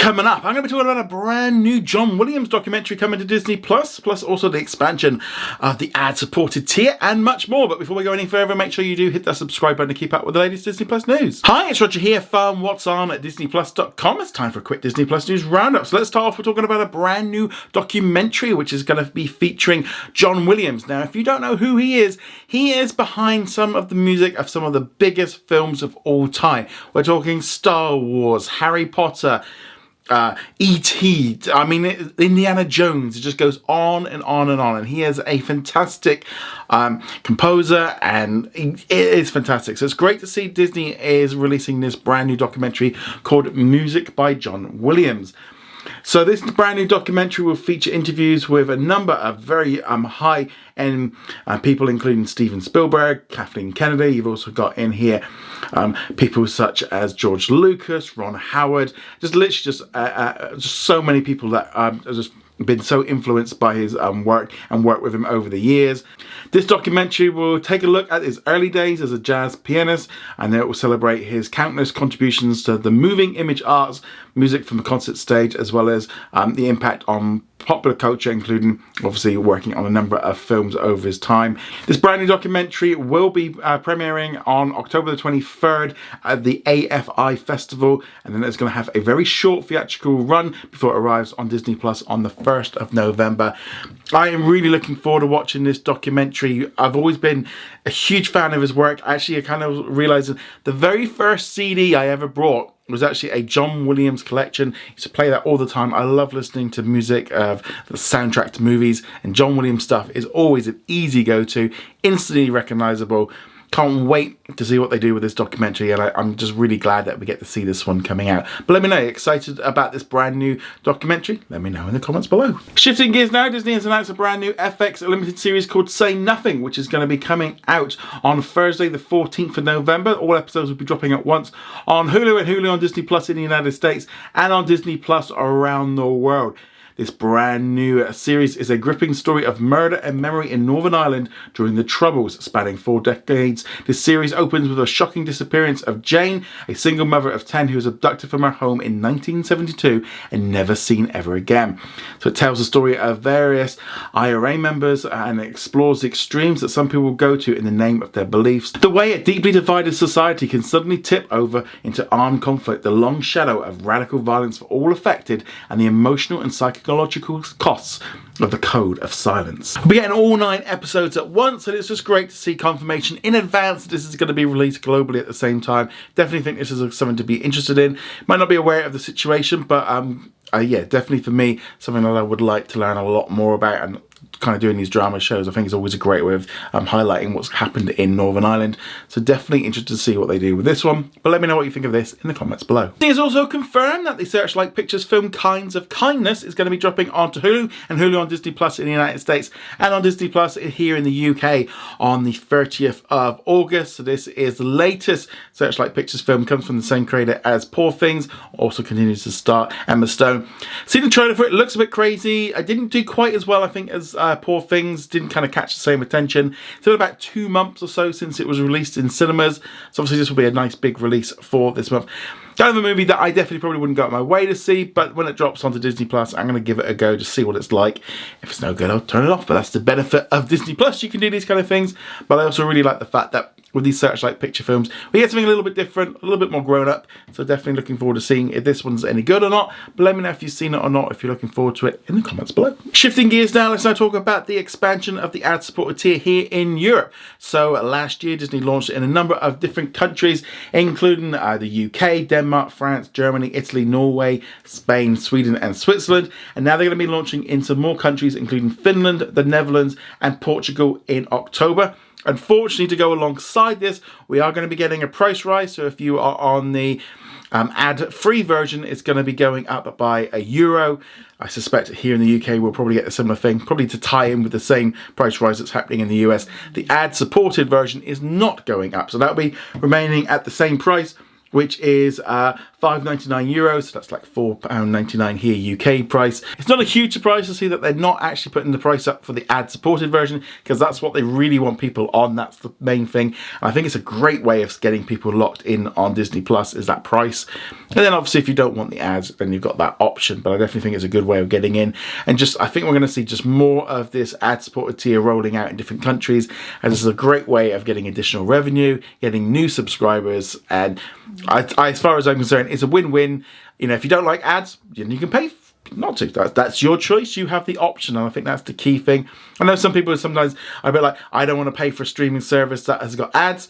Coming up, I'm going to be talking about a brand new John Williams documentary coming to Disney+, plus also the expansion of the ad-supported tier and much more. But before we go any further, make sure you do hit that subscribe button to keep up with the latest Disney Plus news. Hi, it's Roger here from What's On at DisneyPlus.com. It's time for a quick Disney Plus news roundup. So let's start off with talking about a brand new documentary which is going to be featuring John Williams. Now, if you don't know who he is behind some of the music of some of the biggest films of all time. We're talking Star Wars, Harry Potter, E.T., I mean, Indiana Jones. It just goes on and on and on. And he is a fantastic composer, and it is fantastic. So it's great to see Disney is releasing this brand new documentary called Music by John Williams. So this brand new documentary will feature interviews with a number of very high-end people, including Steven Spielberg, Kathleen Kennedy. You've also got in here people such as George Lucas, Ron Howard, just literally just so many people that have just been so influenced by his work and worked with him over the years. This documentary will take a look at his early days as a jazz pianist, and it will celebrate his countless contributions to the moving image arts, music from the concert stage, as well as the impact on popular culture, including obviously working on a number of films over his time. This brand new documentary will be premiering on October the 23rd at the AFI Festival, and then it's going to have a very short theatrical run before it arrives on Disney Plus on the 1st of November. I am really looking forward to watching this documentary. I've always been a huge fan of his work. Actually, I kind of realized the very first CD I ever bought was actually a John Williams collection. I used to play that all the time. I love listening to music of the soundtrack to movies, and John Williams stuff is always an easy go-to, instantly recognizable. Can't wait to see what they do with this documentary, and I'm just really glad that we get to see this one coming out. But let me know, excited about this brand new documentary? Let me know in the comments below. Shifting gears now, Disney has announced a brand new FX limited series called Say Nothing, which is going to be coming out on Thursday the 14th of November. All episodes will be dropping at once on Hulu and Hulu on Disney Plus in the United States and on Disney Plus around the world. This brand new series is a gripping story of murder and memory in Northern Ireland during the Troubles, spanning 4 decades. This series opens with a shocking disappearance of Jane, a single mother of 10 who was abducted from her home in 1972 and never seen ever again. So it tells the story of various IRA members and explores the extremes that some people will go to in the name of their beliefs. The way a deeply divided society can suddenly tip over into armed conflict, the long shadow of radical violence for all affected, and the emotional and psychological costs of the Code of Silence. We're getting all 9 episodes at once, and it's just great to see confirmation in advance that this is going to be released globally at the same time. Definitely think this is something to be interested in. Might not be aware of the situation, but yeah, definitely for me, something that I would like to learn a lot more about, and kind of doing these drama shows, I think is always a great way of highlighting what's happened in Northern Ireland. So definitely interested to see what they do with this one. But let me know what you think of this in the comments below. It is also confirmed that the Searchlight Pictures film Kinds of Kindness is going to be dropping onto Hulu and Hulu on Disney Plus in the United States and on Disney Plus here in the UK on the 30th of August. So this is the latest Searchlight Pictures film, comes from the same creator as Poor Things, also continues to star Emma Stone. Seen the trailer for it, looks a bit crazy. I didn't do quite as well, I think, as Poor Things, didn't kind of catch the same attention. It's been about 2 months or so since it was released in cinemas, so obviously this will be a nice big release for this month. Kind of a movie that I definitely probably wouldn't go out my way to see, but when it drops onto Disney Plus, I'm going to give it a go to see what it's like. If it's no good, I'll turn it off, but that's the benefit of Disney Plus. You can do these kind of things, but I also really like the fact that with these Searchlight picture films, we get something a little bit different, a little bit more grown up, so definitely looking forward to seeing if this one's any good or not. But let me know if you've seen it or not, if you're looking forward to it in the comments below. Shifting gears now, let's now talk about the expansion of the ad-supported tier here in Europe. So last year, Disney launched it in a number of different countries, including the UK, Denmark, France, Germany, Italy, Norway, Spain, Sweden, and Switzerland. And now they're going to be launching into more countries, including Finland, the Netherlands, and Portugal in October. Unfortunately, to go alongside this, we are going to be getting a price rise. So if you are on the ad-free version, it's going to be going up by €1. I suspect here in the UK we'll probably get a similar thing, probably to tie in with the same price rise that's happening in the US. The ad-supported version is not going up, so that'll be remaining at the same price, which is €5.99, so that's like £4.99 here UK price. It's not a huge surprise to see that they're not actually putting the price up for the ad-supported version, because that's what they really want people on. That's the main thing. And I think it's a great way of getting people locked in on Disney Plus, is that price. And then obviously if you don't want the ads, then you've got that option, but I definitely think it's a good way of getting in. And just, I think we're going to see just more of this ad-supported tier rolling out in different countries, and this is a great way of getting additional revenue, getting new subscribers, and as far as I'm concerned, it's a win-win. You know, if you don't like ads, you can pay not to. That's your choice. You have the option, and I think that's the key thing. I know some people sometimes are a bit like, I don't want to pay for a streaming service that has got ads.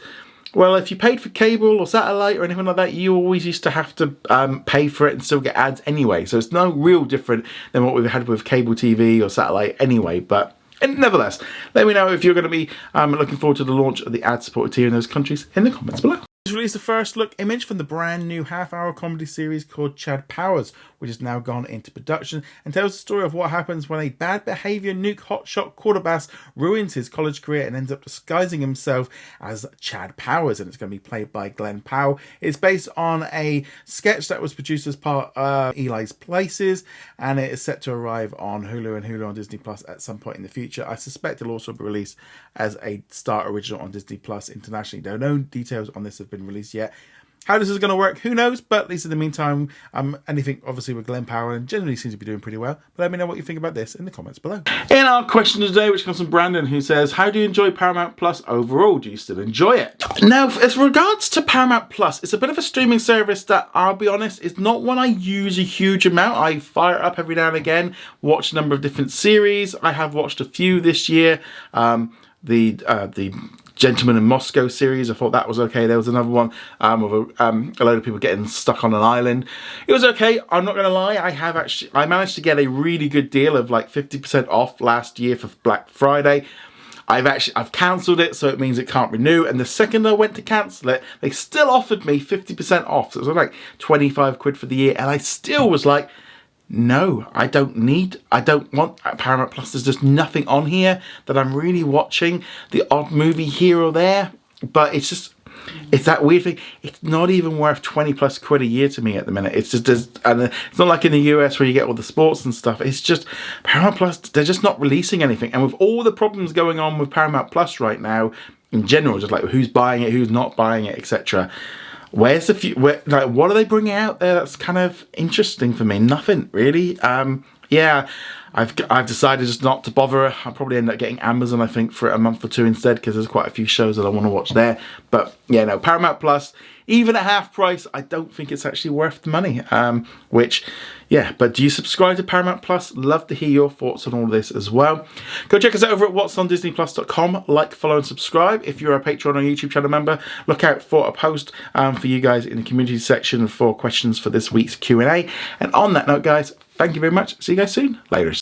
Well, if you paid for cable or satellite or anything like that, you always used to have to pay for it and still get ads anyway. So it's no real different than what we've had with cable TV or satellite anyway. But nevertheless, let me know if you're going to be looking forward to the launch of the ad-supported tier in those countries in the comments below. Released the first look image from the brand new half-hour comedy series called Chad Powers, which has now gone into production and tells the story of what happens when a bad behaviour nuke hotshot quarterbass ruins his college career and ends up disguising himself as Chad Powers, and it's going to be played by Glenn Powell. It's based on a sketch that was produced as part of Eli's Places, and it is set to arrive on Hulu and Hulu on Disney Plus at some point in the future. I suspect it'll also be released as a Star original on Disney Plus internationally. There are no details on this have been released yet. How this is going to work, who knows? But at least in the meantime, anything obviously with Glenn Powell, and generally seems to be doing pretty well. But let me know what you think about this in the comments below. In our question today, which comes from Brandon, who says, how do you enjoy Paramount Plus overall? Do you still enjoy it? Now, as regards to Paramount Plus, it's a bit of a streaming service that, I'll be honest, is not one I use a huge amount. I fire it up every now and again, watch a number of different series. I have watched a few this year. The Gentleman in Moscow series, I thought that was okay. There was another one with a load of people getting stuck on an island. It was okay. I'm not going to lie. I managed to get a really good deal of like 50% off last year for Black Friday. I've cancelled it, so it means it can't renew. And the second I went to cancel it, they still offered me 50% off. So it was like 25 quid for the year, and I still was like, no, I don't want Paramount Plus. There's just nothing on here that I'm really watching. The odd movie here or there, but it's that weird thing. It's not even worth 20 plus quid a year to me at the minute. It's just, and it's not like in the US where you get all the sports and stuff. It's just Paramount Plus, they're just not releasing anything. And with all the problems going on with Paramount Plus right now, in general, just like who's buying it, who's not buying it, etc. Where's the like, what are they bringing out there that's kind of interesting for me? Nothing really. Yeah, I've decided just not to bother. I'll probably end up getting Amazon, I think, for a month or two instead, because there's quite a few shows that I want to watch there. But yeah, no, Paramount Plus, even at half price, I don't think it's actually worth the money. Which, yeah, but do you subscribe to Paramount Plus? Love to hear your thoughts on all of this as well. Go check us out over at whatsondisneyplus.com. Like, follow and subscribe. If you're a Patreon or YouTube channel member, look out for a post for you guys in the community section for questions for this week's Q&A. And on that note, guys, thank you very much. See you guys soon. Later.